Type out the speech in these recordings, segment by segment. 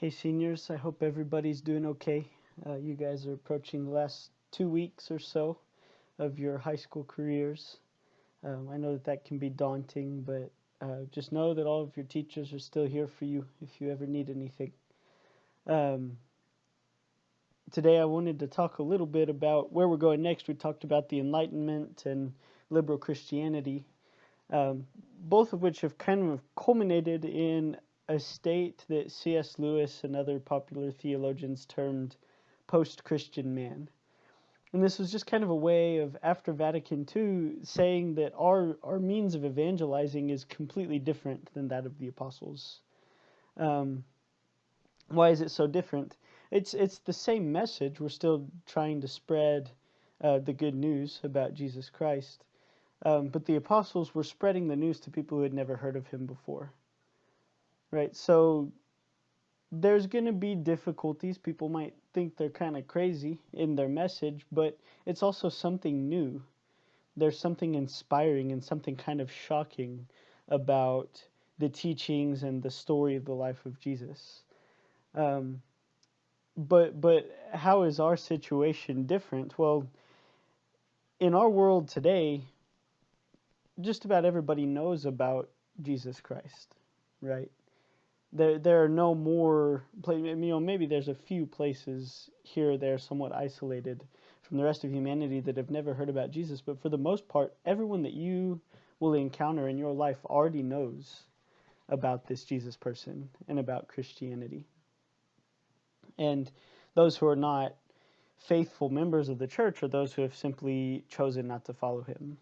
Hey seniors, I hope everybody's doing okay. You guys are approaching the last 2 weeks or so of your high school careers. I know that can be daunting, but just know that all of your teachers are still here for you if you ever need anything. Um, Today I wanted to talk a little bit about where we're going next. We talked about the Enlightenment and liberal Christianity, um, both of which have kind of culminated in a state that C.S. Lewis and other popular theologians termed post-Christian man. And this was just kind of a way of, after Vatican II, saying that our means of evangelizing is completely different than that of the apostles. Um, why is it so different? It's the same message. We're still trying to spread the good news about Jesus Christ. But the apostles were spreading the news to people who had never heard of him before. Right? So there's going to be difficulties. People might think they're kind of crazy in their message, but it's also something new. There's something inspiring and something kind of shocking about the teachings and the story of the life of Jesus. Um, but how is our situation different? Well, in our world today, just about everybody knows about Jesus Christ, right? There are no more maybe there's a few places here or there somewhat isolated from the rest of humanity that have never heard about Jesus, but for the most part, everyone that you will encounter in your life already knows about this Jesus person and about Christianity. And those who are not faithful members of the church are those who have simply chosen not to follow him.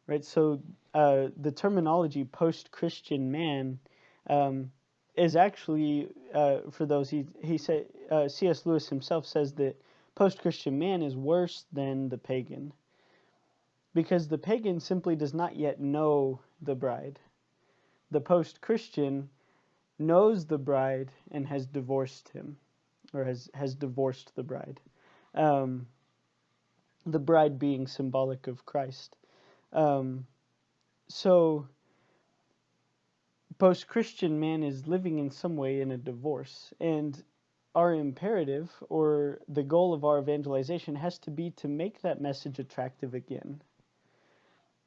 Right? So the terminology post-Christian man is actually, for those, he said, C.S. Lewis himself says that post-Christian man is worse than the pagan, because the pagan simply does not yet know the bride. The post-Christian knows the bride and has divorced him, or has divorced the bride. The bride being symbolic of Christ. So post-Christian man is living in some way in a divorce, and our imperative, or the goal of our evangelization, has to be to make that message attractive again,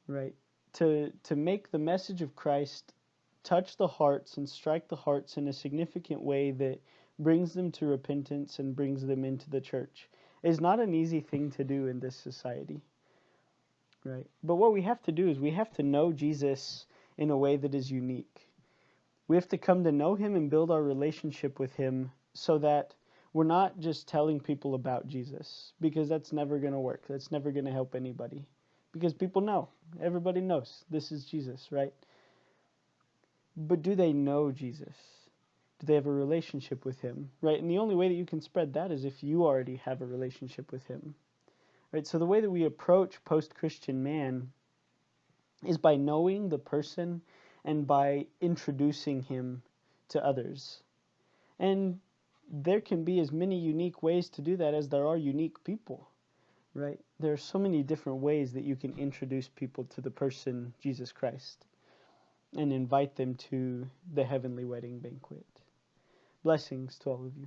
right? To make the message of Christ touch the hearts and strike the hearts in a significant way that brings them to repentance and brings them into the church is not an easy thing to do in this society, right? But what we have to do is we have to know Jesus in a way that is unique. We have to come to know him and build our relationship with him so that we're not just telling people about Jesus, because that's never going to work. That's never going to help anybody, because people know. Everybody knows this is Jesus, right? But do they know Jesus? Do they have a relationship with him, right? And the only way that you can spread that is if you already have a relationship with him, right? So the way that we approach post-Christian man is by knowing the person and by introducing him to others. And there can be as many unique ways to do that as there are unique people, right? There are so many different ways that you can introduce people to the person Jesus Christ and invite them to the heavenly wedding banquet. Blessings to all of you.